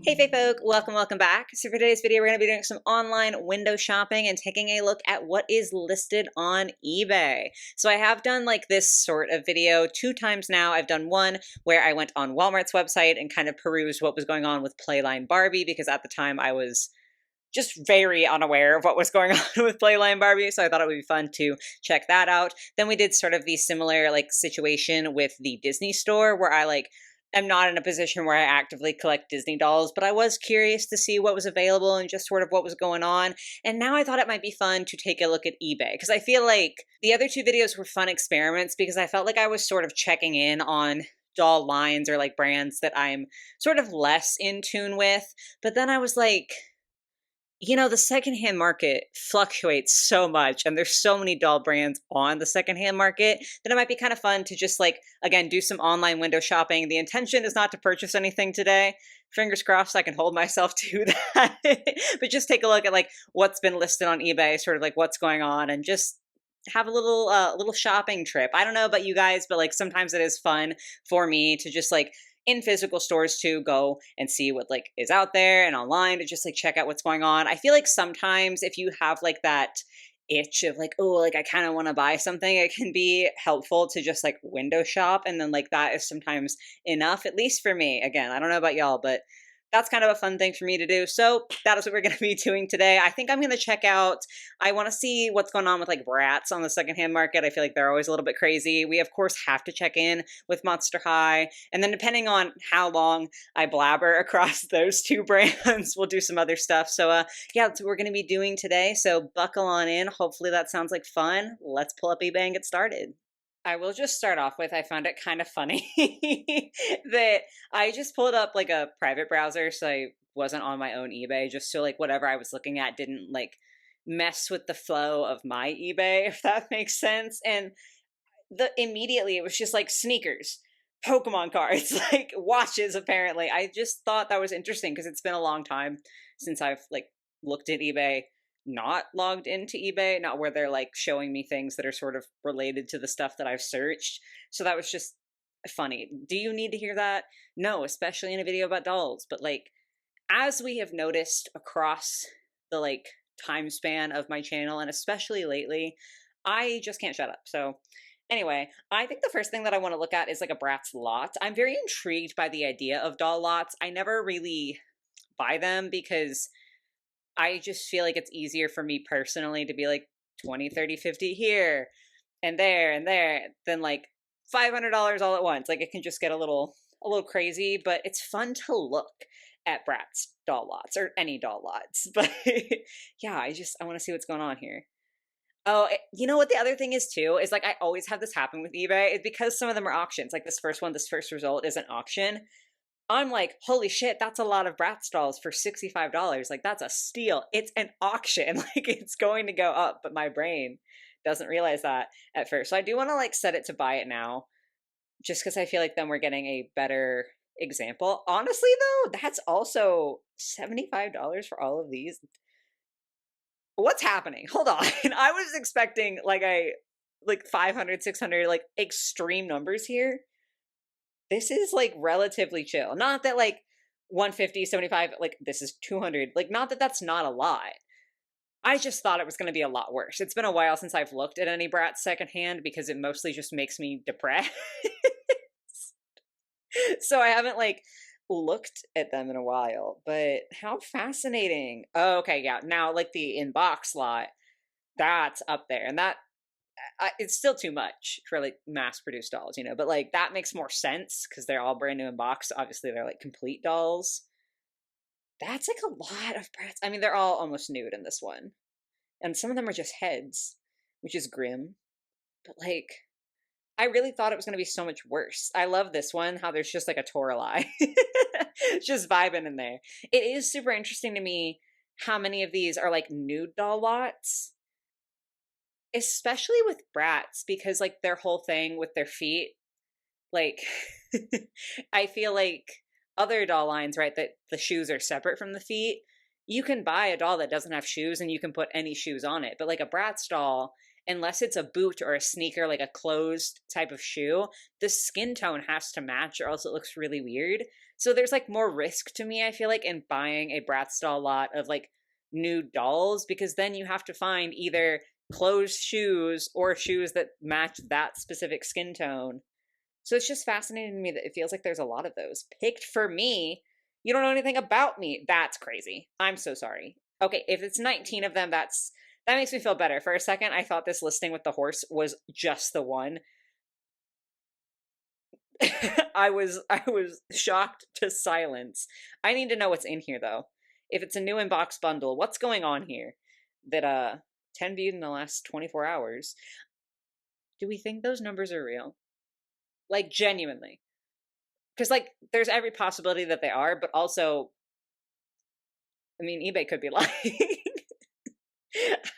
Hey Fae folk, welcome back. So for today's video, we're going to be doing some online window shopping and taking a look at what is listed on eBay. So I have done like this sort of video 2 times now. I've done one where I went on Walmart's website and kind of perused what was going on with Playline Barbie, because at the time I was just very unaware of what was going on with Playline Barbie, so I thought it would be fun to check that out. Then we did sort of the similar like situation with the Disney store, where I am not in a position where I actively collect Disney dolls, but I was curious to see what was available and just sort of what was going on. And now I thought it might be fun to take a look at eBay, because I feel like the other 2 videos were fun experiments because I felt like I was sort of checking in on doll lines or like brands that I'm sort of less in tune with. But then I was like, the secondhand market fluctuates so much, and there's so many doll brands on the secondhand market that it might be kind of fun to just again, do some online window shopping. The intention is not to purchase anything today. Fingers crossed I can hold myself to that. But just take a look at what's been listed on eBay, sort of like what's going on, and just have a little shopping trip. I don't know about you guys, but sometimes it is fun for me to just in physical stores to go and see what is out there, and online to just check out what's going on. I feel like sometimes if you have that itch of oh, I kind of want to buy something, it can be helpful to just window shop, and then that is sometimes enough, at least for me. Again, I don't know about y'all, but that's kind of a fun thing for me to do. So that is what we're going to be doing today. I think I'm going to check out, I want to see what's going on with brats on the secondhand market. I feel like they're always a little bit crazy. We of course have to check in with Monster High. And then depending on how long I blabber across those 2 brands, we'll do some other stuff. So yeah, that's what we're going to be doing today. So buckle on in. Hopefully that sounds like fun. Let's pull up eBay and get started. I will just start off with, I found it kind of funny that I just pulled up a private browser, so I wasn't on my own eBay, just so whatever I was looking at didn't mess with the flow of my eBay, if that makes sense. And immediately it was just sneakers, Pokemon cards, watches apparently. I just thought that was interesting because it's been a long time since I've looked at eBay, not logged into eBay, not where they're showing me things that are sort of related to the stuff that I've searched. So that was just funny. Do you need to hear that? No, especially in a video about dolls. But as we have noticed across the time span of my channel, and especially lately, I just can't shut up. So anyway, I think the first thing that I want to look at is a Bratz lot. I'm very intrigued by the idea of doll lots. I never really buy them because I just feel like it's easier for me personally to be 20, 30, 50 here and there than $500 all at once. It can just get a little crazy, but it's fun to look at Bratz doll lots, or any doll lots. But yeah, I want to see what's going on here. Oh, you know what the other thing is too, is I always have this happen with eBay. It's because some of them are auctions. This first result is an auction. I'm holy shit, that's a lot of Bratz dolls for $65. That's a steal. It's an auction. It's going to go up, but my brain doesn't realize that at first. So I do want to set it to buy it now, just because I feel like then we're getting a better example. Honestly though, that's also $75 for all of these. What's happening? Hold on. I was expecting 500, 600, extreme numbers here. This is relatively chill. Not that 150, 75, this is 200. Not that that's not a lot. I just thought it was going to be a lot worse. It's been a while since I've looked at any Bratz secondhand because it mostly just makes me depressed. So I haven't looked at them in a while, but how fascinating. Oh, okay, yeah. Now the in-box lot, that's up there. And that, it's still too much for mass-produced dolls, but that makes more sense because they're all brand new in box. Obviously they're complete dolls. That's a lot of Bratz. I mean, they're all almost nude in this one, and some of them are just heads, which is grim. But I really thought it was going to be so much worse. I love this one, how there's just a Toralei just vibing in there. It is super interesting to me how many of these are nude doll lots, especially with Bratz, because their whole thing with their feet, I feel other doll lines, right, that the shoes are separate from the feet, you can buy a doll that doesn't have shoes and you can put any shoes on it. But a Bratz doll, unless it's a boot or a sneaker, like a closed type of shoe, the skin tone has to match or else it looks really weird. So there's like more risk to me, I feel like, in buying a Bratz doll lot of like new dolls, because then you have to find either closed shoes or shoes that match that specific skin tone. So it's just fascinating to me that it feels like there's a lot of those picked for me. You don't know anything about me. That's crazy. I'm so sorry. Okay, if it's 19 of them, that makes me feel better. For a second, I thought this listing with the horse was just the one. I was shocked to silence. I need to know what's in here though. If it's a new inbox bundle, what's going on here? That 10 viewed in the last 24 hours. Do we think those numbers are real? Like genuinely. Because like there's every possibility that they are, but also I mean eBay could be lying.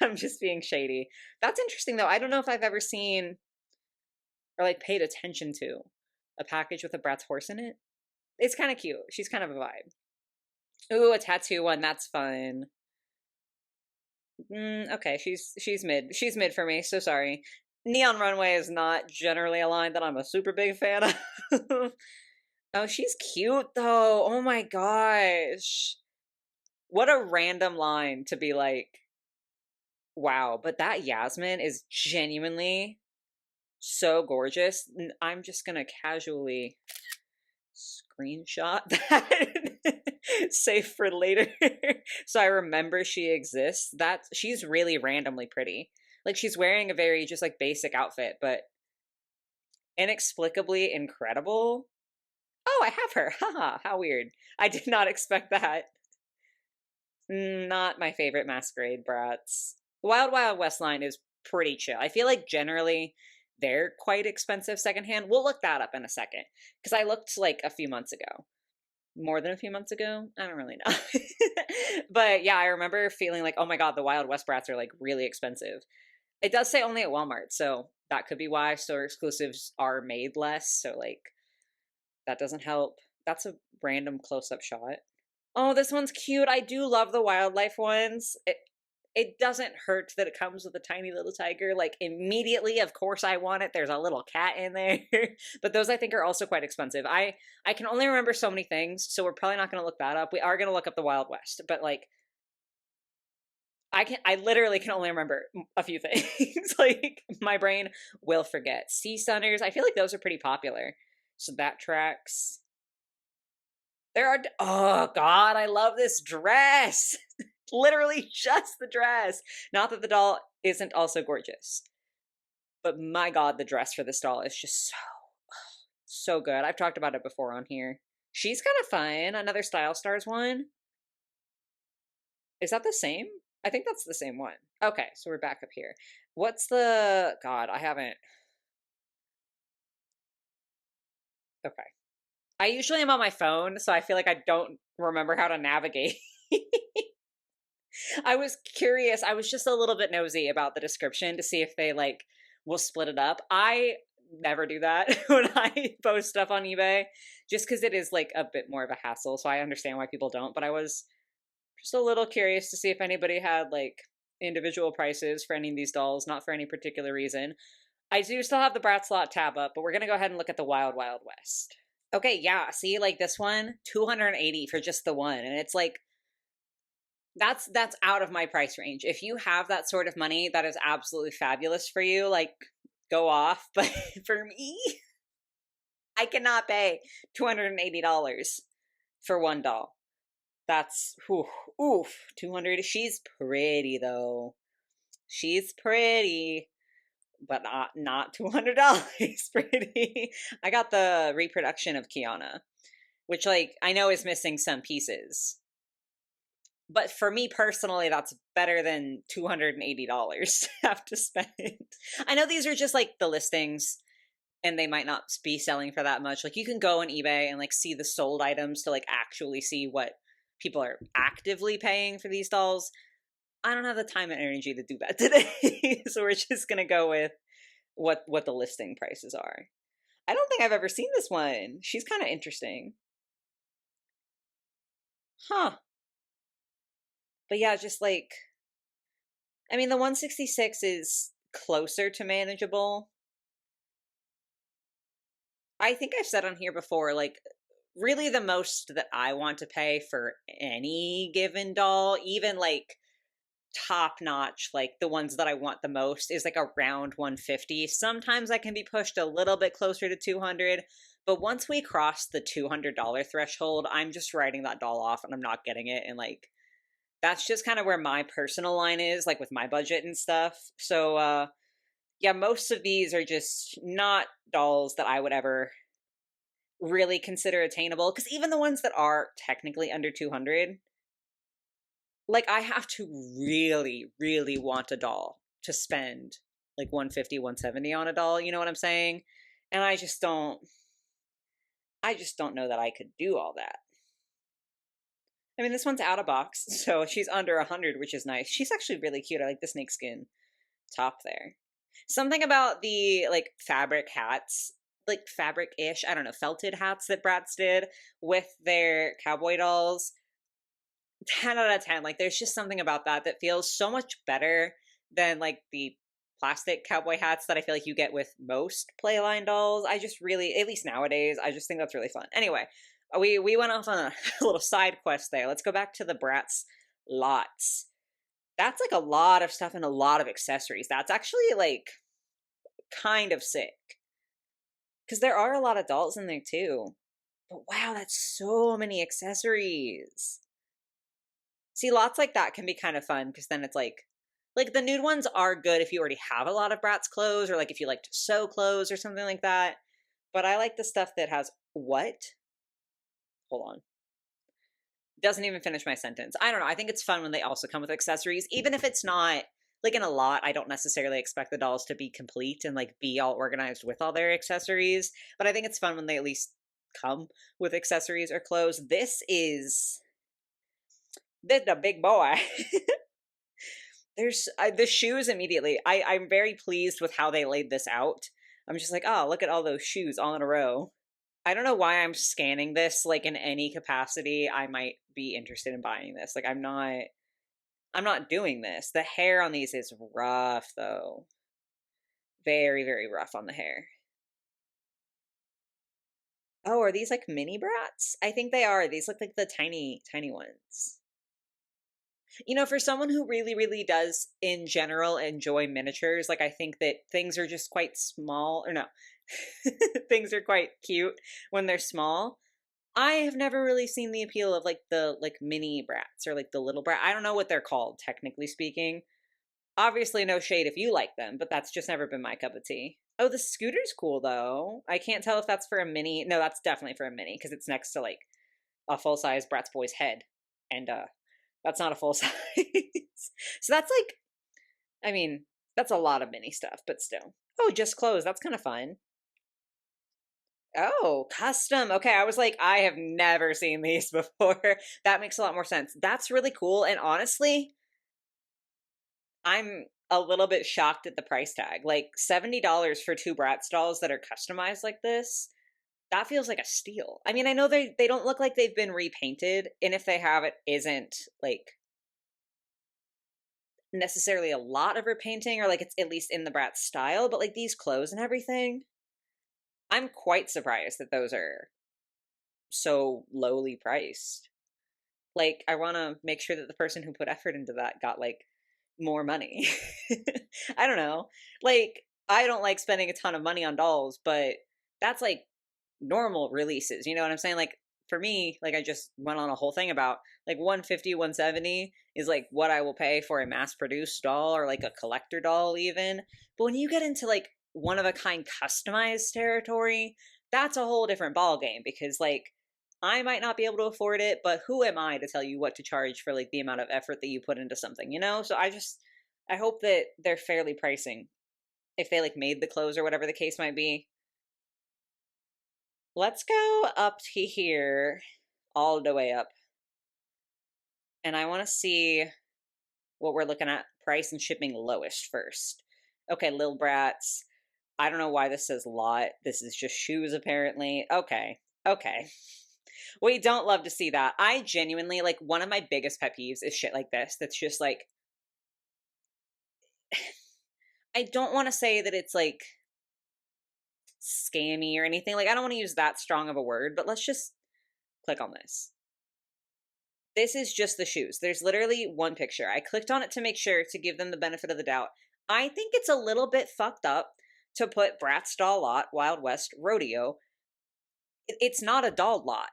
I'm just being shady. That's interesting though. I don't know if I've ever seen or like paid attention to a package with a Bratz horse in it. It's kind of cute. She's kind of a vibe. Ooh, a tattoo one. That's fun. Okay, she's mid. She's mid for me. So sorry. Neon Runway is not generally a line that I'm a super big fan of. Oh, she's cute though. Oh my gosh. What a random line to be like, wow. But that Yasmin is genuinely so gorgeous. I'm just gonna casually screenshot that. Save for later. So I remember she exists. She's really randomly pretty. Like she's wearing a very just like basic outfit, but inexplicably incredible. Oh, I have her. Haha, how weird. I did not expect that. Not my favorite masquerade Bratz. Wild Wild West line is pretty chill. I feel like generally they're quite expensive secondhand. We'll look that up in a second because I looked like a few months ago. More than a few months ago. I don't really know. But yeah, I remember feeling like, oh my God, the Wild West Brats are like really expensive. It does say only at Walmart, so that could be why store exclusives are made less. So like that doesn't help. That's a random close-up shot. Oh, this one's cute. I do love the wildlife ones. It doesn't hurt that it comes with a tiny little tiger. Like immediately, of course I want it. There's a little cat in there. But those I think are also quite expensive. I can only remember so many things, so we're probably not going to look that up. We are going to look up the Wild West, but like I literally can only remember a few things. Like my brain will forget. Sea Sunners, I feel like those are pretty popular. So that tracks. There are, oh God, I love this dress. Literally just the dress. Not that the doll isn't also gorgeous, but my God, the dress for this doll is just so good. I've talked about it before on here. She's kind of fun. Another Style Stars one. Is that the same? I think that's the same one. Okay, so we're back up here. What's the, God, I haven't. Okay. I usually am on my phone, so I feel like I don't remember how to navigate. I was curious. I was just a little bit nosy about the description to see if they like will split it up. I never do that when I post stuff on eBay, just because it is like a bit more of a hassle. So I understand why people don't. But I was just a little curious to see if anybody had like individual prices for any of these dolls, not for any particular reason. I do still have the Brat Slot tab up, but we're gonna go ahead and look at the Wild Wild West. Okay, yeah, see, like this one, $280 for just the one, and it's like that's out of my price range. If you have that sort of money, that is absolutely fabulous for you. Like, go off. But for me, I cannot pay $280 for one doll. That's oof, 200. She's pretty though. She's pretty, but not $200 pretty. I got the reproduction of Kiana, which like I know is missing some pieces. But for me personally, that's better than $280 to have to spend. I know these are just like the listings and they might not be selling for that much. Like you can go on eBay and like see the sold items to like actually see what people are actively paying for these dolls. I don't have the time and energy to do that today. So we're just going to go with what the listing prices are. I don't think I've ever seen this one. She's kind of interesting. Huh. But yeah, just like, I mean, the 166 is closer to manageable. I think I've said on here before, like, really the most that I want to pay for any given doll, even like top notch, like the ones that I want the most, is like around 150. Sometimes I can be pushed a little bit closer to 200, but once we cross the $200 threshold, I'm just writing that doll off and I'm not getting it. And like, that's just kind of where my personal line is, like with my budget and stuff. So, yeah, most of these are just not dolls that I would ever really consider attainable. Because even the ones that are technically under 200, like I have to really, really want a doll to spend like 150, 170 on a doll. You know what I'm saying? And I just don't know that I could do all that. I mean, this one's out of box, so she's under 100, which is nice. She's actually really cute. I like the snakeskin top there. Something about the like fabric hats, like fabric-ish, I don't know, felted hats that Bratz did with their cowboy dolls. 10 out of 10. Like there's just something about that that feels so much better than like the plastic cowboy hats that I feel like you get with most Playline dolls. I just really, at least nowadays, I just think that's really fun. Anyway, we went off on a little side quest there. Let's go back to the Bratz lots. That's like a lot of stuff and a lot of accessories. That's actually like kind of sick. Because there are a lot of dolls in there too. But wow, that's so many accessories. See, lots like that can be kind of fun because then it's like the nude ones are good if you already have a lot of Bratz clothes or like if you like to sew clothes or something like that. But I like the stuff that has what? Hold on. Doesn't even finish my sentence. I don't know. I think it's fun when they also come with accessories, even if it's not like in a lot. I don't necessarily expect the dolls to be complete and like be all organized with all their accessories, but I think it's fun when they at least come with accessories or clothes. This is a big boy. There's the shoes immediately. I'm very pleased with how they laid this out. I'm just like, oh, look at all those shoes all in a row. I don't know why I'm scanning this like in any capacity. I might be interested in buying this. Like I'm not doing this. The hair on these is rough though. Very, very rough on the hair. Oh, are these like mini Brats? I think they are. These look like the tiny, tiny ones. You know, for someone who really, really does in general enjoy miniatures, like I think that things are just quite small, or no, things are quite cute when they're small. I have never really seen the appeal of like the like mini Brats or like the little brat. I don't know what they're called, technically speaking. Obviously, no shade if you like them, but that's just never been my cup of tea. Oh, the scooter's cool though. I can't tell if that's for a mini. No, that's definitely for a mini because it's next to like a full size Bratz boy's head, and that's not a full size. So that's like, I mean, that's a lot of mini stuff, but still. Oh, just clothes. That's kind of fun. Oh, custom. Okay, I was like, I have never seen these before. That makes a lot more sense. That's really cool. And honestly, I'm a little bit shocked at the price tag. Like $70 for two Bratz dolls that are customized like this. That feels like a steal. I mean, I know they don't look like they've been repainted, and if they have, it isn't like necessarily a lot of repainting, or like it's at least in the Bratz style, but like these clothes and everything, I'm quite surprised that those are so lowly priced. Like, I want to make sure that the person who put effort into that got like more money. I don't know. Like, I don't like spending a ton of money on dolls, but that's like normal releases. You know what I'm saying? Like, for me, like I just went on a whole thing about like 150, 170 is like what I will pay for a mass produced doll or like a collector doll even. But when you get into like one of a kind customized territory, that's a whole different ball game because like I might not be able to afford it, but who am I to tell you what to charge for like the amount of effort that you put into something, you know? So I hope that they're fairly pricing if they like made the clothes or whatever the case might be. Let's go up to here, all the way up. And I want to see what we're looking at, price and shipping lowest first. Okay, Lil Brats. I don't know why this says lot. This is just shoes, apparently. Okay, okay. We don't love to see that. I genuinely, like, one of my biggest pet peeves is shit like this. That's just like, I don't want to say that it's like scammy or anything. Like, I don't want to use that strong of a word, but let's just click on this. This is just the shoes. There's literally one picture. I clicked on it to make sure to give them the benefit of the doubt. I think it's a little bit fucked up to put Bratz Doll Lot, Wild West Rodeo. It's not a doll lot.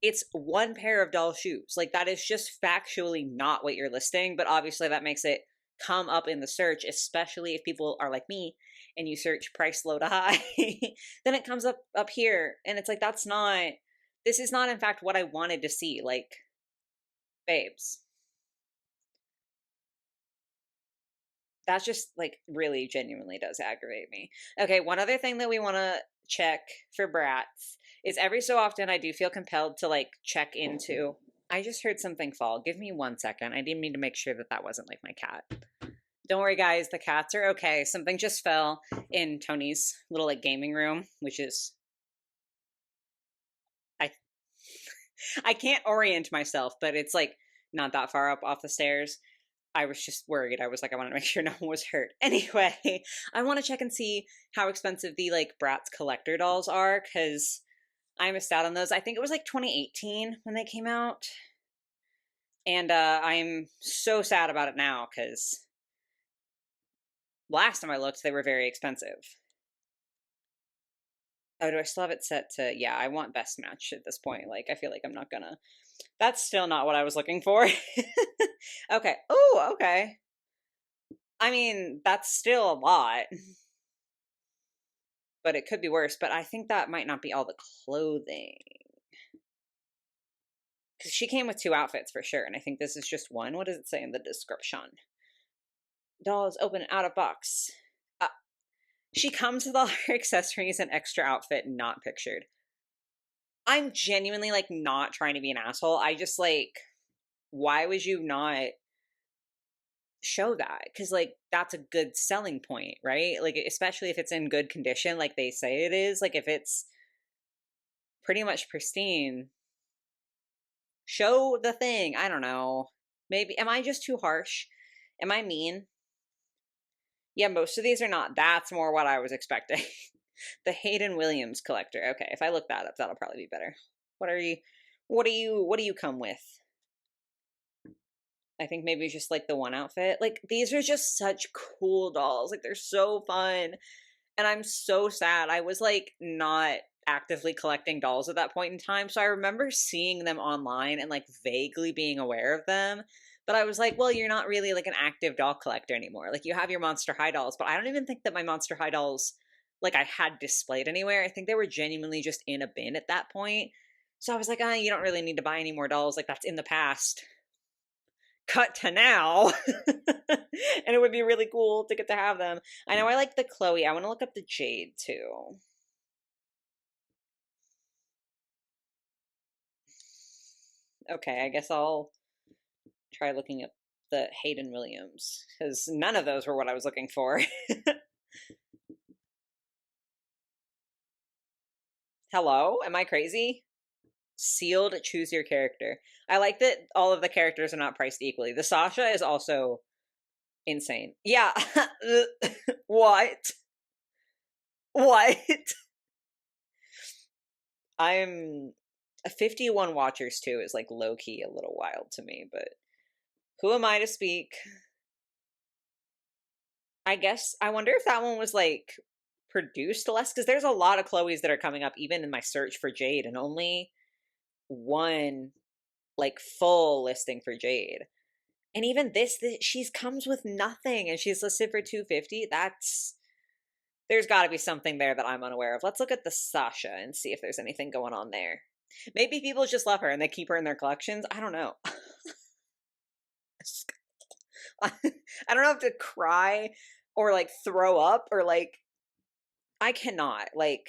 It's one pair of doll shoes. Like, that is just factually not what you're listing, but obviously that makes it come up in the search, especially if people are like me and you search price low to high. Then it comes up here, and it's like, this is not in fact what I wanted to see. Like, babes, that's just like really genuinely does aggravate me. Okay, one other thing that we want to check for Bratz is every so often I do feel compelled to like check into. I just heard something fall. Give me 1 second. I didn't mean to make sure that that wasn't like my cat. Don't worry, guys. The cats are okay. Something just fell in Tony's little like gaming room, which is I I can't orient myself, but it's like not that far up off the stairs. I was just worried. I was like, I want to make sure no one was hurt. Anyway, I want to check and see how expensive the like Bratz collector dolls are, because I missed out on those. I think it was like 2018 when they came out. And I'm so sad about it now, because last time I looked, they were very expensive. Oh, do I still have it set to, yeah, I want best match at this point. Like, I feel like I'm not gonna, that's still not what I was looking for. Okay. Oh, okay. I mean, that's still a lot, but it could be worse. But I think that might not be all the clothing. Because she came with 2 outfits for sure, and I think this is just one. What does it say in the description? Dolls open and out of box. She comes with all her accessories and extra outfit not pictured. I'm genuinely like not trying to be an asshole. I just like, why would you not show that? Because like that's a good selling point, right? Like, especially if it's in good condition like they say it is. Like, if it's pretty much pristine, show the thing. I don't know. Maybe, am I just too harsh? Am I mean? Yeah, most of these are not. That's more what I was expecting. The Hayden Williams collector. Okay, if I look that up, that'll probably be better. What do you come with? I think maybe just like the one outfit. Like, these are just such cool dolls. Like, they're so fun. And I'm so sad. I was like not actively collecting dolls at that point in time. So I remember seeing them online and like vaguely being aware of them. But I was like, well, you're not really like an active doll collector anymore. Like, you have your Monster High dolls, but I don't even think that my Monster High dolls, like, I had displayed anywhere. I think they were genuinely just in a bin at that point. So I was like, you don't really need to buy any more dolls. Like, that's in the past. Cut to now. And it would be really cool to get to have them. I know I like the Chloe. I want to look up the Jade too. Okay, I guess I'll try looking up the Hayden Williams, because none of those were what I was looking for. Hello? Am I crazy? Sealed, choose your character. I like that all of the characters are not priced equally. The Sasha is also insane. Yeah. What? What? I'm 51 watchers too is like low key a little wild to me, but who am I to speak? I guess I wonder if that one was like produced less, because there's a lot of Chloe's that are coming up even in my search for Jade, and only one like full listing for Jade. And even this she's comes with nothing and she's listed for 250. That's, there's got to be something there that I'm unaware of. Let's look at the Sasha and see if there's anything going on there. Maybe people just love her and they keep her in their collections. I don't know. I don't know if to cry or like throw up or like, I cannot. Like,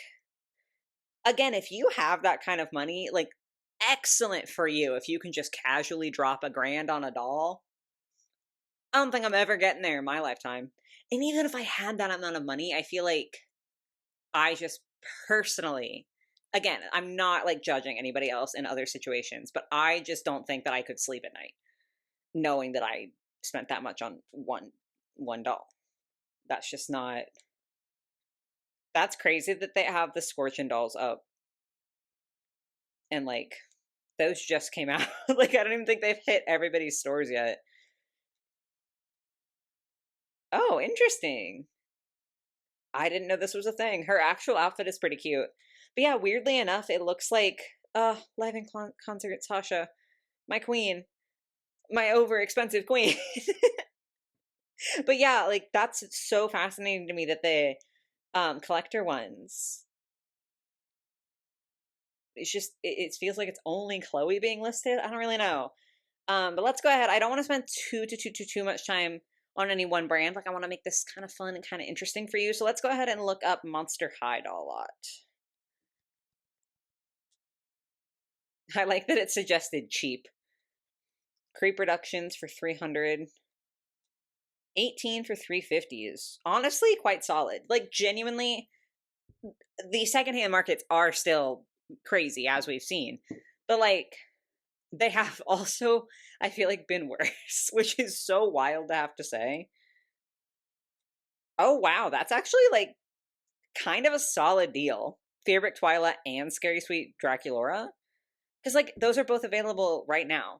again, if you have that kind of money, like, excellent for you if you can just casually drop $1,000 on a doll. I don't think I'm ever getting there in my lifetime. And even if I had that amount of money, I feel like I just personally, again, I'm not like judging anybody else in other situations, but I just don't think that I could sleep at night knowing that I spent that much on one doll. That's just not, that's crazy that they have the Scorchin dolls up. And like, those just came out. Like, I don't even think they've hit everybody's stores yet. Oh, interesting. I didn't know this was a thing. Her actual outfit is pretty cute. But yeah, weirdly enough, it looks like, live in concert, Sasha, my queen, my over expensive queen. But yeah, like that's so fascinating to me that the collector ones, it's just it feels like it's only Chloe being listed. I don't really know. But let's go ahead. I don't want to spend too much time on any one brand. Like I want to make this kind of fun and kind of interesting for you. So let's go ahead and look up Monster High doll lot. I like that it suggested cheap. Creep reductions for 300. 18 for 350 is honestly quite solid. Like genuinely, the secondhand markets are still crazy as we've seen. But like they have also, I feel like, been worse, which is so wild to have to say. Oh wow, that's actually like kind of a solid deal. Fabric Twyla and Scary Sweet Draculora. Because like those are both available right now.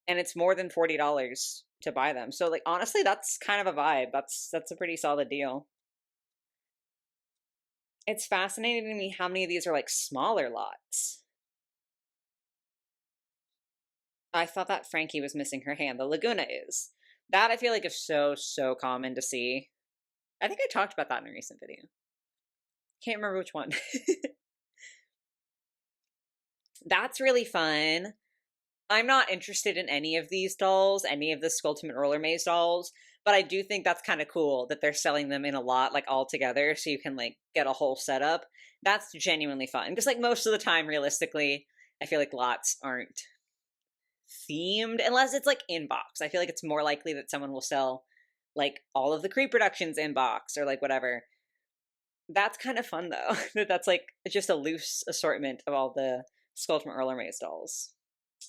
And it's more than $40 to buy them. So like honestly, that's kind of a vibe. That's a pretty solid deal. It's fascinating to me how many of these are like smaller lots. I thought that Frankie was missing her hand. The Laguna is. That I feel like is so common to see. I think I talked about that in a recent video. Can't remember which one. That's really fun. I'm not interested in any of these dolls, any of the Skulltimate Roller Maze dolls, but I do think that's kind of cool that they're selling them in a lot, like all together, so you can like get a whole setup. That's genuinely fun. Because like most of the time, realistically, I feel like lots aren't themed unless it's like in box. I feel like it's more likely that someone will sell like all of the Creep Productions in box or like whatever. That's kind of fun though. That's like just a loose assortment of all the Skulltimate Roller Maze dolls.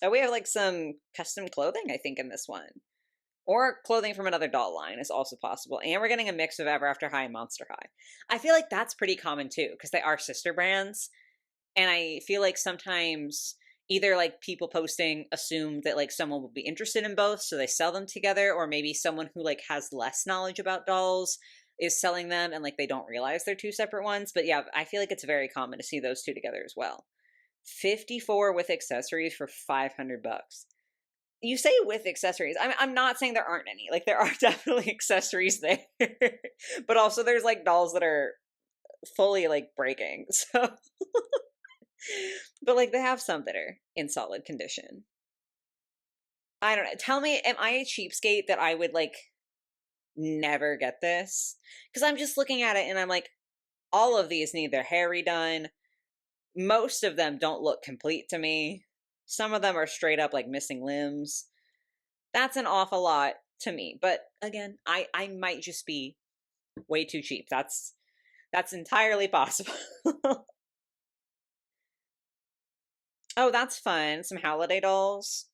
Oh, we have like some custom clothing, I think, in this one. Or clothing from another doll line is also possible. And we're getting a mix of Ever After High and Monster High. I feel like that's pretty common too, because they are sister brands. And I feel like sometimes either like people posting assume that like someone will be interested in both, so they sell them together, or maybe someone who like has less knowledge about dolls is selling them and like they don't realize they're two separate ones. But yeah, I feel like it's very common to see those two together as well. 54 with accessories for 500 bucks. You say with accessories. I'm not saying there aren't any. Like there are definitely accessories there. But also there's like dolls that are fully like breaking. So but like they have some that are in solid condition. I don't know. Tell me, am I a cheapskate that I would like never get this? Because I'm just looking at it and I'm like, all of these need their hair redone. Most of them don't look complete to me. Some of them are straight up like missing limbs. That's an awful lot to me. But again, I might just be way too cheap. That's entirely possible. Oh, that's fun. Some holiday dolls.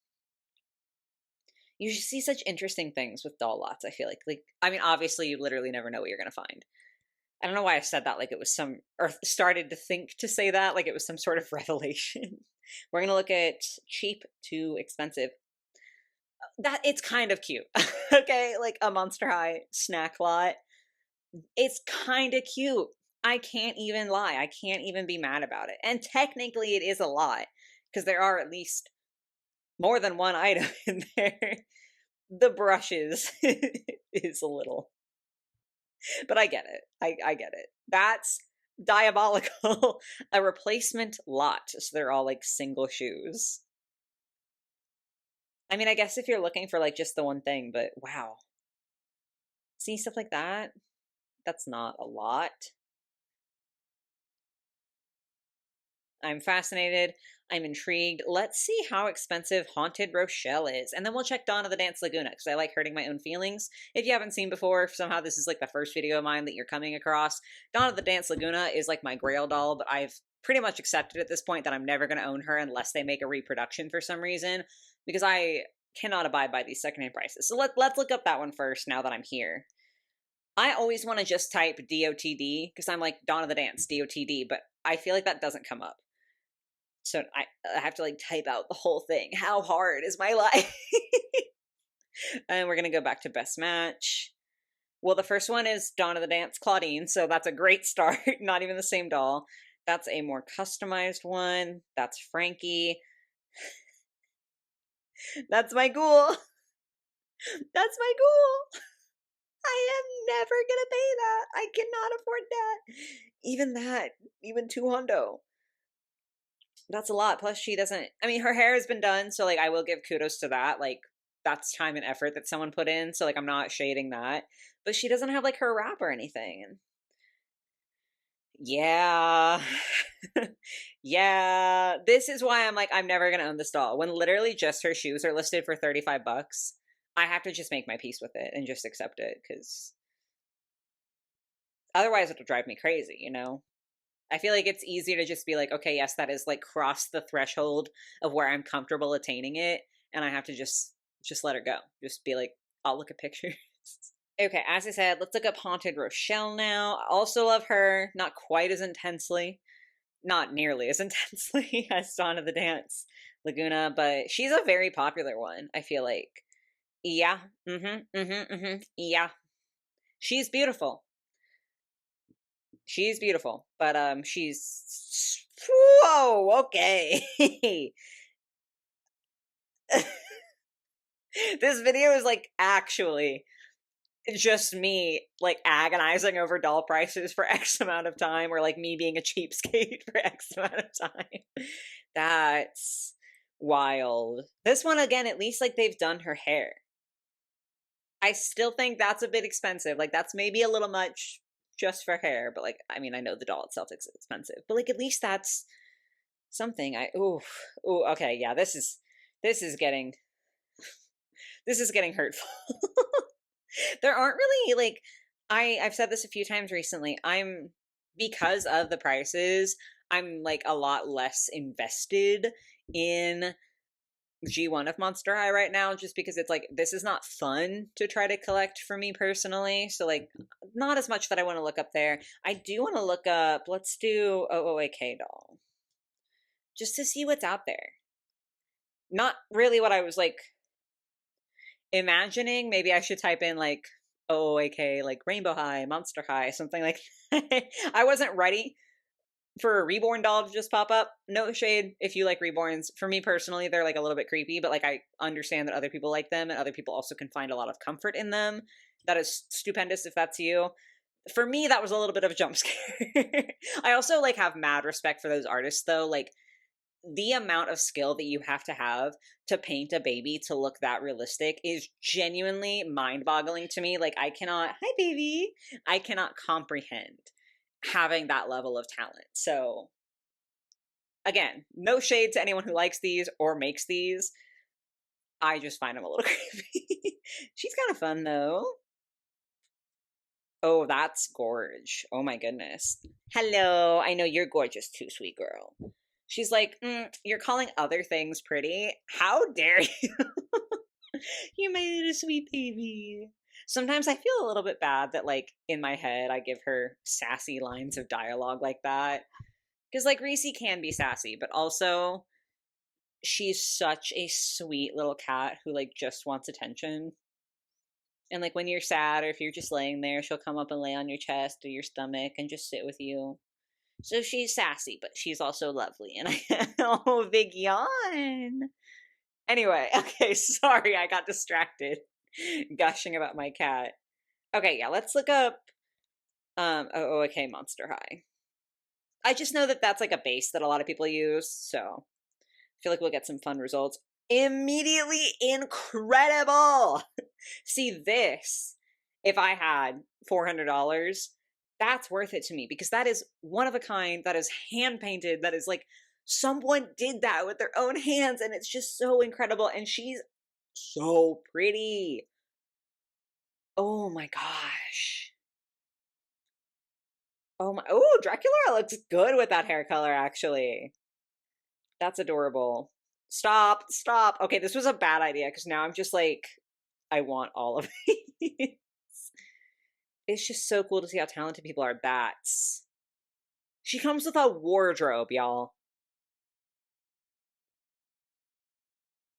You see such interesting things with doll lots, I feel like. Like, I mean, obviously you literally never know what you're gonna find. I don't know why I said that like it was some, or started to think to say that like it was some sort of revelation. We're gonna look at cheap to expensive. That it's kind of cute. Okay, like a Monster High snack lot. It's kind of cute. I can't even lie. I can't even be mad about it. And technically it is a lot because there are at least more than one item in there. The brushes is a little, but I get it. I get it. That's diabolical. A replacement lot. So they're all like single shoes. I mean, I guess if you're looking for like just the one thing, but wow. See stuff like that? That's not a lot. I'm fascinated. I'm intrigued. Let's see how expensive Haunted Rochelle is. And then we'll check Dawn of the Dance Laguna because I like hurting my own feelings. If you haven't seen before, if somehow this is like the first video of mine that you're coming across, Dawn of the Dance Laguna is like my grail doll, but I've pretty much accepted at this point that I'm never going to own her unless they make a reproduction for some reason because I cannot abide by these secondhand prices. So let's look up that one first now that I'm here. I always want to just type DOTD because I'm like Dawn of the Dance, DOTD, but I feel like that doesn't come up. So I have to like type out the whole thing. How hard is my life? And we're going to go back to best match. Well, the first one is Dawn of the Dance Claudine, so that's a great start. Not even the same doll. That's a more customized one. That's Frankie. That's my ghoul. That's my ghoul. I am never gonna pay that. I cannot afford that. Even that, even 200. That's a lot. Plus, she doesn't. I mean, her hair has been done, so like I will give kudos to that. Like that's time and effort that someone put in. So like I'm not shading that. But she doesn't have like her wrap or anything. Yeah. Yeah. This is why I'm like, I'm never gonna own this doll. When literally just her shoes are listed for $35, I have to just make my peace with it and just accept it, because otherwise it'll drive me crazy, you know? I feel like it's easier to just be like, okay, yes, that is like cross the threshold of where I'm comfortable attaining it, and I have to just let her go. Just be like, I'll look at pictures. Okay, as I said, let's look up Haunted Rochelle now. I also love her, not quite as intensely, not nearly as intensely as Dawn of the Dance Laguna, but she's a very popular one, I feel like. Yeah, yeah. She's beautiful. She's beautiful, but she's, whoa, okay. This video is like actually just me like agonizing over doll prices for X amount of time, or like me being a cheapskate for X amount of time. That's wild. This one, again, at least like they've done her hair. I still think that's a bit expensive. Like that's maybe a little much just for hair, but like I mean, I know the doll itself is expensive, but like at least that's something. Ooh, okay, yeah, this is getting hurtful. There aren't really like I've said this a few times recently. Because of the prices, I'm like a lot less invested in G1 of Monster High right now, just because it's like this is not fun to try to collect for me personally. So like not as much that I want to look up there. I do want to look up, let's do OOAK doll. Just to see what's out there. Not really what I was like imagining. Maybe I should type in like OOAK, like Rainbow High, Monster High, something like that. I wasn't ready for a reborn doll to just pop up. No shade if you like reborns. For me personally, they're like a little bit creepy, but like I understand that other people like them and other people also can find a lot of comfort in them. That is stupendous if that's you. For me, that was a little bit of a jump scare. I also like have mad respect for those artists though. Like the amount of skill that you have to paint a baby to look that realistic is genuinely mind-boggling to me. Like I cannot, hi baby, I cannot comprehend having that level of talent. So again, no shade to anyone who likes these or makes these. I just find them a little creepy. She's kind of fun though. Oh, that's gorge. Oh my goodness. Hello, I know you're gorgeous too, sweet girl. She's like, you're calling other things pretty? How dare you? You made it a sweet baby. Sometimes I feel a little bit bad that, like, in my head, I give her sassy lines of dialogue like that. Because, like, Reese can be sassy, but also she's such a sweet little cat who, like, just wants attention. And, like, when you're sad or if you're just laying there, she'll come up and lay on your chest or your stomach and just sit with you. So she's sassy, but she's also lovely. And oh, big yawn. Anyway, okay, sorry, I got distracted gushing about my cat. Okay, yeah, let's look up okay, Monster High. I just know that that's like a base that a lot of people use, so I feel like we'll get some fun results. Immediately incredible. See this, if I had $400, that's worth it to me because that is one of a kind, that is hand painted, that is like someone did that with their own hands and it's just so incredible and she's so pretty. Oh my gosh. Oh, Dracula looks good with that hair color actually. That's adorable. Stop. Okay, this was a bad idea because now I'm just like, I want all of these. it's just so cool to see how talented people are. Bats. She comes with a wardrobe, y'all.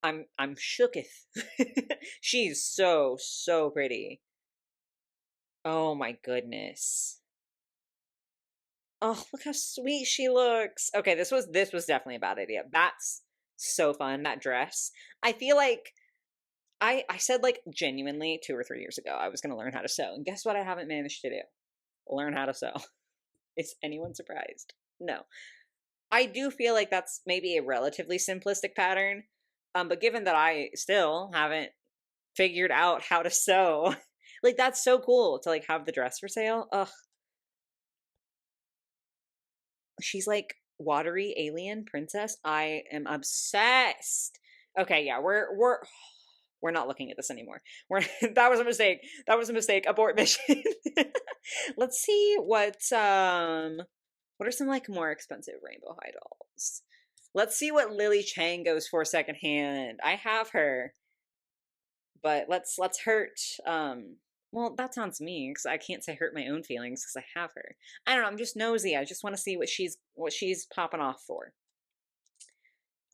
I'm shooketh. She's so pretty. Oh my goodness. Oh, look how sweet she looks. Okay, this was definitely a bad idea. That's so fun, that dress. I feel like I said like genuinely 2 or 3 years ago I was gonna learn how to sew. And guess what I haven't managed to do? Learn how to sew. Is anyone surprised? No. I do feel like that's maybe a relatively simplistic pattern. But given that I still haven't figured out how to sew, like that's so cool to like have the dress for sale. Ugh. She's like watery alien princess. I am obsessed. Okay, yeah, we're not looking at this anymore. We're that was a mistake. That was a mistake. Abort mission. Let's see what are some like more expensive rainbow high dolls. Let's see what Lily Chang goes for secondhand. I have her, but let's hurt. Well, that sounds mean because I can't say hurt my own feelings because I have her. I don't know. I'm just nosy. I just want to see what she's popping off for.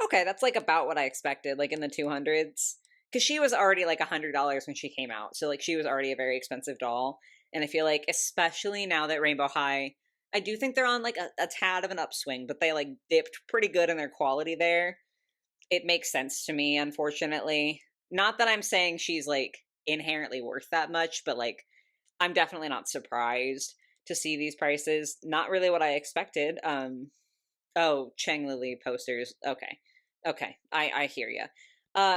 Okay, that's like about what I expected, like in the 200s. Because she was already like $100 when she came out, so like she was already a very expensive doll. And I feel like, especially now that Rainbow High, I do think they're on like a tad of an upswing, but they like dipped pretty good in their quality there. It makes sense to me, unfortunately. Not that I'm saying she's like inherently worth that much, but like I'm definitely not surprised to see these prices. Not really what I expected. Oh, Chang Lily posters. Okay. Okay. I hear ya.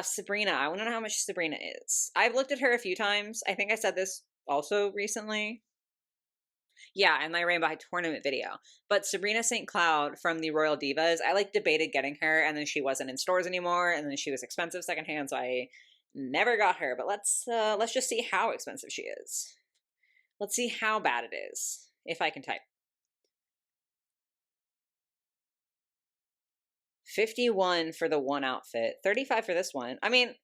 Sabrina. I want to know how much Sabrina is. I've looked at her a few times. I think I said this also recently. Yeah, in my Rainbow High tournament video. But Sabrina St. Cloud from the Royal Divas, I like debated getting her, and then she wasn't in stores anymore, and then she was expensive secondhand, so I never got her. But let's just see how expensive she is. Let's see how bad it is. If I can type. 51 for the one outfit. 35 for this one. I mean,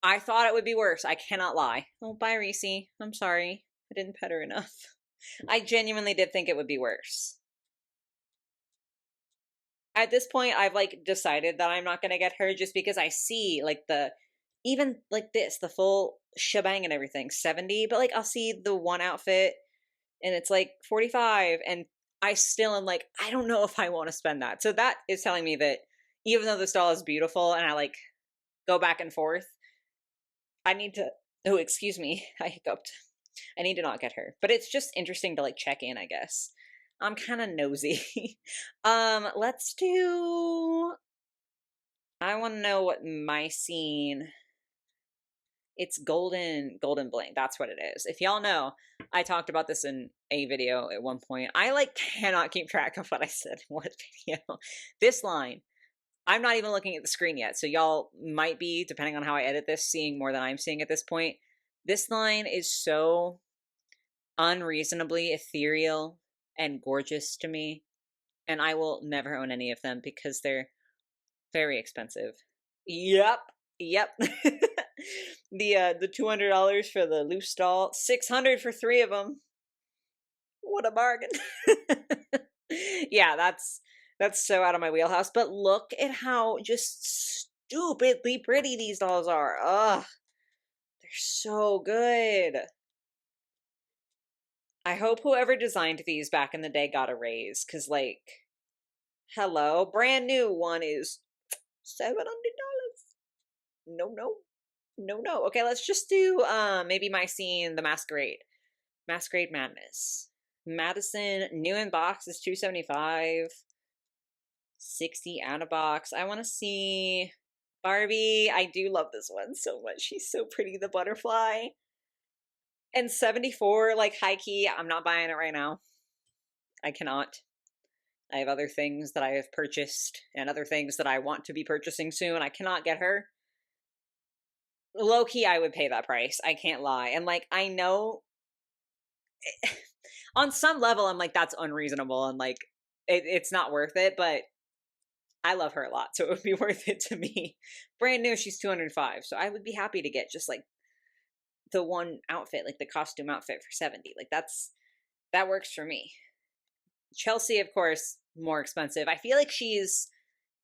I thought it would be worse. I cannot lie. Oh, bye, Reese. I'm sorry. I didn't pet her enough. I genuinely did think it would be worse. At this point, I've like decided that I'm not going to get her just because I see like even like this, the full shebang and everything, 70, but like I'll see the one outfit and it's like 45 and I still am like, I don't know if I want to spend that. So that is telling me that even though this doll is beautiful and I like go back and forth, I need to, oh, excuse me, I hiccuped. I need to not get her. But it's just interesting to like check in, I guess. I'm kind of nosy. Let's do, I want to know what my scene, it's golden bling. That's what it is. If y'all know, I talked about this in a video at one point. I like cannot keep track of what I said in what video. This line, I'm not even looking at the screen yet. So y'all might be, depending on how I edit this, seeing more than I'm seeing at this point. This line is so unreasonably ethereal and gorgeous to me. And I will never own any of them because they're very expensive. Yep. The $200 for the loose doll, $600 for 3 of them. What a bargain. Yeah, that's so out of my wheelhouse. But look at how just stupidly pretty these dolls are. Ugh, they're so good. I hope whoever designed these back in the day got a raise, because like, hello, brand new one is $700. No. Okay, let's just do maybe my scene, the Masquerade. Masquerade Madness. Madison, new in box is $275. 60 out of box. I want to see Barbie. I do love this one so much. She's so pretty, the butterfly. And 74, like high key, I'm not buying it right now. I cannot. I have other things that I have purchased and other things that I want to be purchasing soon. I cannot get her. Low key, I would pay that price. I can't lie. And like, I know on some level, I'm like, that's unreasonable and like, it's not worth it, but I love her a lot, so it would be worth it to me. Brand new, she's $205, so I would be happy to get just like the one outfit, like the costume outfit for 70. Like that works for me. Chelsea, of course, more expensive. I feel like she's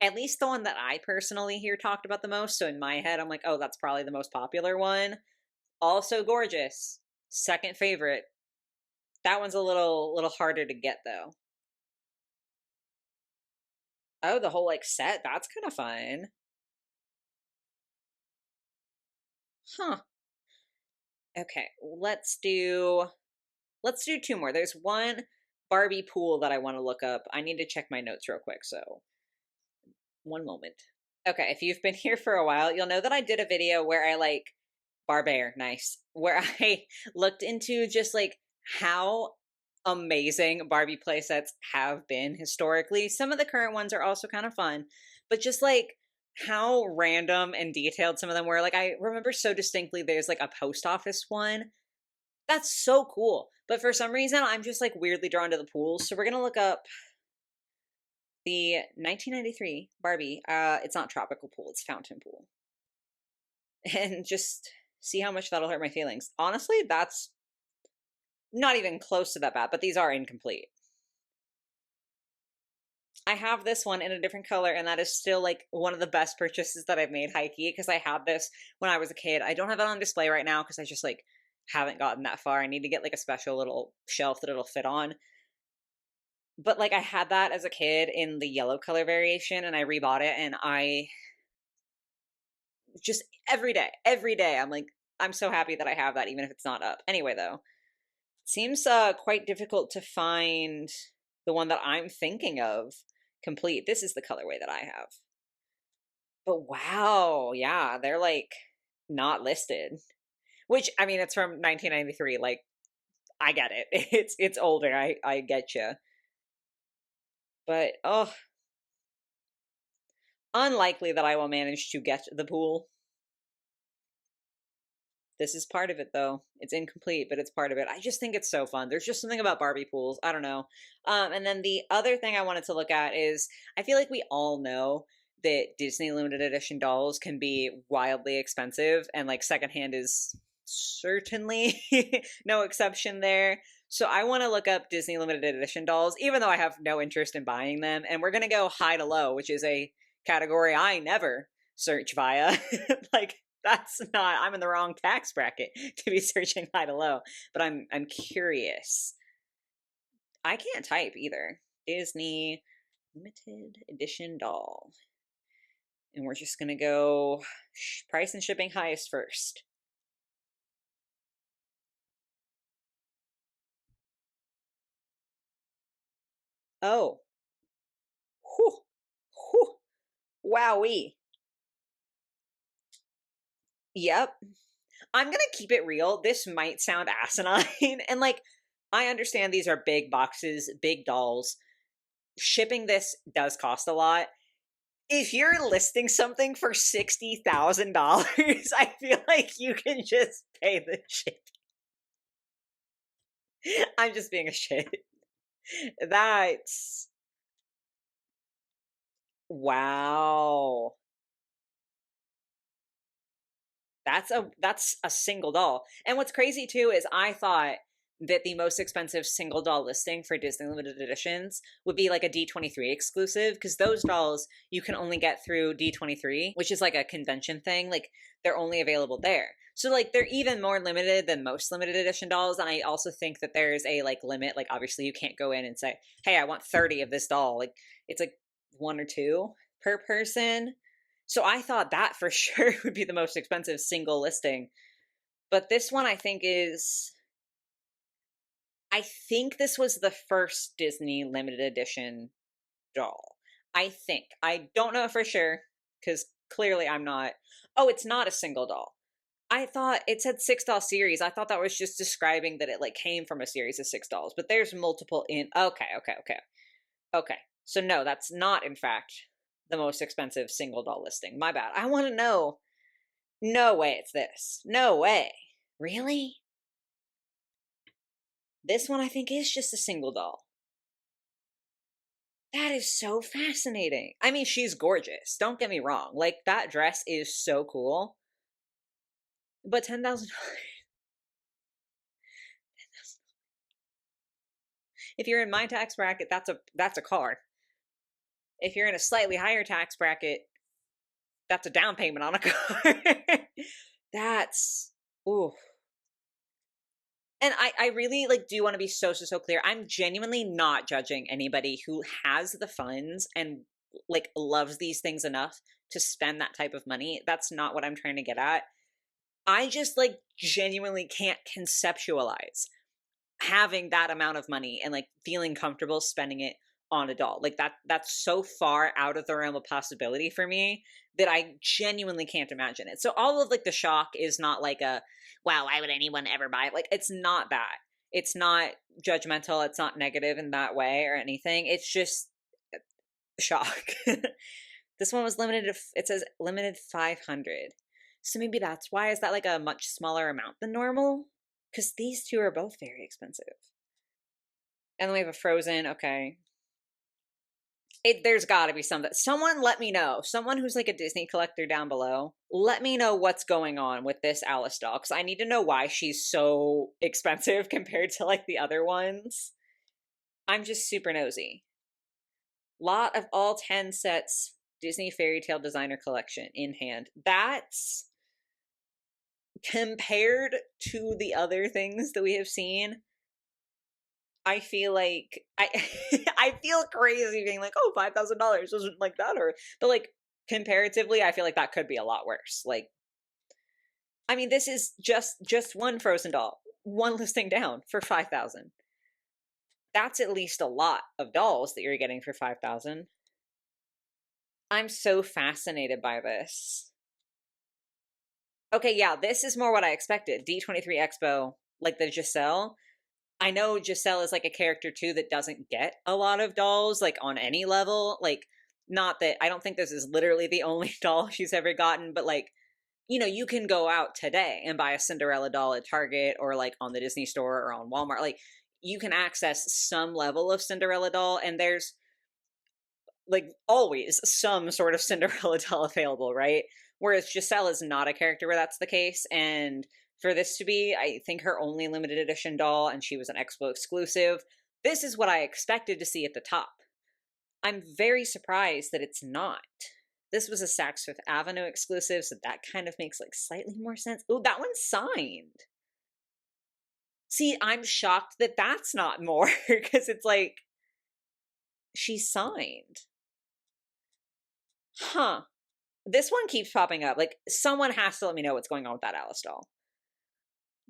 at least the one that I personally hear talked about the most. So in my head, I'm like, oh, that's probably the most popular one. Also gorgeous. Second favorite. That one's a little harder to get though. Oh, the whole like set. That's kind of fun. Huh. Okay, let's do two more. There's one Barbie pool that I want to look up. I need to check my notes real quick, so one moment. Okay, if you've been here for a while, you'll know that I did a video where I like Barbear, nice, where I looked into just like how amazing Barbie playsets have been historically. Some of the current ones are also kind of fun, but just like how random and detailed some of them were. Like I remember so distinctly there's like a post office one. That's so cool. But for some reason I'm just like weirdly drawn to the pools. So we're going to look up the 1993 Barbie. It's not tropical pool, it's fountain pool. And just see how much that'll hurt my feelings. Honestly, that's not even close to that bad, but these are incomplete. I have this one in a different color, and that is still like one of the best purchases that I've made high-key because I had this when I was a kid. I don't have it on display right now because I just like haven't gotten that far. I need to get like a special little shelf that it'll fit on. But like I had that as a kid in the yellow color variation, and I rebought it, and I just every day, I'm like, I'm so happy that I have that, even if it's not up. Anyway, though, seems quite difficult to find the one that I'm thinking of complete. This is the colorway that I have. But wow, yeah, they're like not listed. Which I mean, it's from 1993. Like, I get it. It's older. I get you. But oh, unlikely that I will manage to get the pool. This is part of it, though. It's incomplete, but it's part of it. I just think it's so fun. There's just something about Barbie pools. I don't know. And then the other thing I wanted to look at is I feel like we all know that Disney limited edition dolls can be wildly expensive, and like secondhand is certainly no exception there. So I want to look up Disney limited edition dolls, even though I have no interest in buying them. And we're going to go high to low, which is a category I never search via. Like, that's not, I'm in the wrong tax bracket to be searching high to low, but I'm curious. I can't type either. Disney limited edition doll. And we're just going to go price and shipping highest first. Oh. Whew. Whew. Wowee. Yep. I'm going to keep it real. This might sound asinine. And like, I understand these are big boxes, big dolls. Shipping this does cost a lot. If you're listing something for $60,000, I feel like you can just pay the ship. I'm just being a shit. That's wow. That's a single doll. And what's crazy too is I thought that the most expensive single doll listing for Disney limited editions would be like a D23 exclusive, because those dolls you can only get through D23, which is like a convention thing. Like, they're only available there. So like they're even more limited than most limited edition dolls. And I also think that there's a like limit. Like, obviously you can't go in and say, hey, I want 30 of this doll. Like, it's like one or two per person. So I thought that for sure would be the most expensive single listing. But this one I think this was the first Disney limited edition doll. I think. I don't know for sure, because clearly I'm not. Oh, it's not a single doll. I thought it said 6 doll series. I thought that was just describing that it like came from a series of 6 dolls, but there's multiple in. Okay. So no, that's not in fact the most expensive single doll listing. My bad. I want to know. No way it's this. No way. Really? This one I think is just a single doll. That is so fascinating. I mean, she's gorgeous. Don't get me wrong. Like, that dress is so cool. But $10,000. If you're in my tax bracket, that's a car. If you're in a slightly higher tax bracket, that's a down payment on a car. That's, ooh. And I really like do want to be so clear. I'm genuinely not judging anybody who has the funds and like loves these things enough to spend that type of money. That's not what I'm trying to get at. I just like genuinely can't conceptualize having that amount of money and like feeling comfortable spending it on a doll. Like that's so far out of the realm of possibility for me that I genuinely can't imagine it. So all of like the shock is not like a, wow, why would anyone ever buy it? Like it's not that. It's not judgmental. It's not negative in that way or anything. It's just shock. This one was limited to, it says limited 500. So maybe that's why. Is that like a much smaller amount than normal? Because these two are both very expensive. And then we have a Frozen. Okay. There's got to be something. Someone let me know. Someone who's like a Disney collector down below. Let me know what's going on with this Alice doll. Because I need to know why she's so expensive compared to like the other ones. I'm just super nosy. Lot of all 10 sets. Disney Fairy Tale Designer Collection in hand. That's compared to the other things that we have seen. I feel like I feel crazy being like, oh, $5,000 isn't like that, but like comparatively, I feel like that could be a lot worse. Like, I mean, this is just one Frozen doll, one listing down for 5,000. That's at least a lot of dolls that you're getting for 5,000. I'm so fascinated by this. Okay, yeah, this is more what I expected. D23 Expo, like the Giselle. I know Giselle is like a character too that doesn't get a lot of dolls, like on any level. Like, not that, I don't think this is literally the only doll she's ever gotten, but like, you know, you can go out today and buy a Cinderella doll at Target or like on the Disney store or on Walmart. Like, you can access some level of Cinderella doll, and there's like always some sort of Cinderella doll available, right? Whereas Giselle is not a character where that's the case. And for this to be, I think, her only limited edition doll, and she was an Expo exclusive, this is what I expected to see at the top. I'm very surprised that it's not. This was a Saks Fifth Avenue exclusive, so that kind of makes like slightly more sense. Oh, that one's signed. See, I'm shocked that that's not more, because it's like, she's signed. Huh. This one keeps popping up. Like, someone has to let me know what's going on with that Alice doll.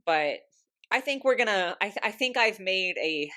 But I think we're gonna, I think I've made a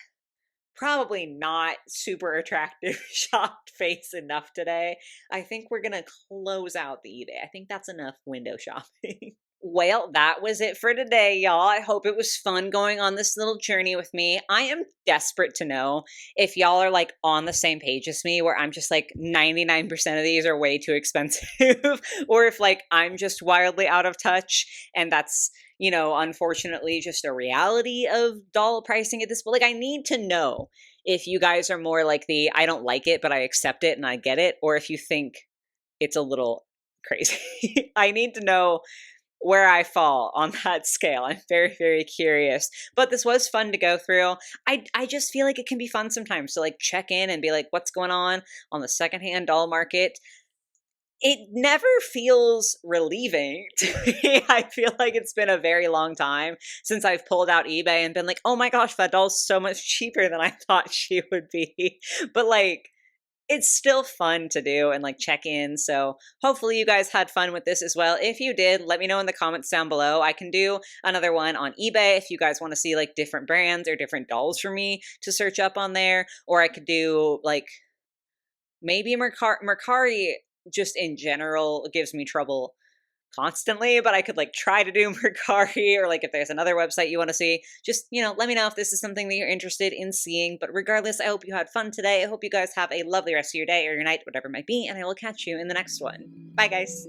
probably not super attractive shocked face enough today. I think we're gonna close out the eBay. I think that's enough window shopping. Well, that was it for today, y'all. I hope it was fun going on this little journey with me. I am desperate to know if y'all are like on the same page as me, where I'm just like 99% of these are way too expensive, or if like I'm just wildly out of touch and that's, you know, unfortunately just a reality of doll pricing at this point. Like, I need to know if you guys are more like the, I don't like it, but I accept it and I get it, or if you think it's a little crazy. I need to know where I fall on that scale. I'm very curious. But this was fun to go through. I just feel like it can be fun sometimes to like check in and be like, what's going on the secondhand doll market? It never feels relieving to me. I feel like it's been a very long time since I've pulled out eBay and been like, oh my gosh, that doll's so much cheaper than I thought she would be. But like, it's still fun to do and like check in. So hopefully you guys had fun with this as well. If you did, let me know in the comments down below. I can do another one on eBay if you guys want to see like different brands or different dolls for me to search up on there. Or I could do like maybe Mercari just in general gives me trouble constantly, but I could like try to do Mercari, or like if there's another website you want to see, just, you know, let me know if this is something that you're interested in seeing. But regardless, I hope you had fun today. I hope you guys have a lovely rest of your day or your night, whatever it might be, and I will catch you in the next one. Bye, guys.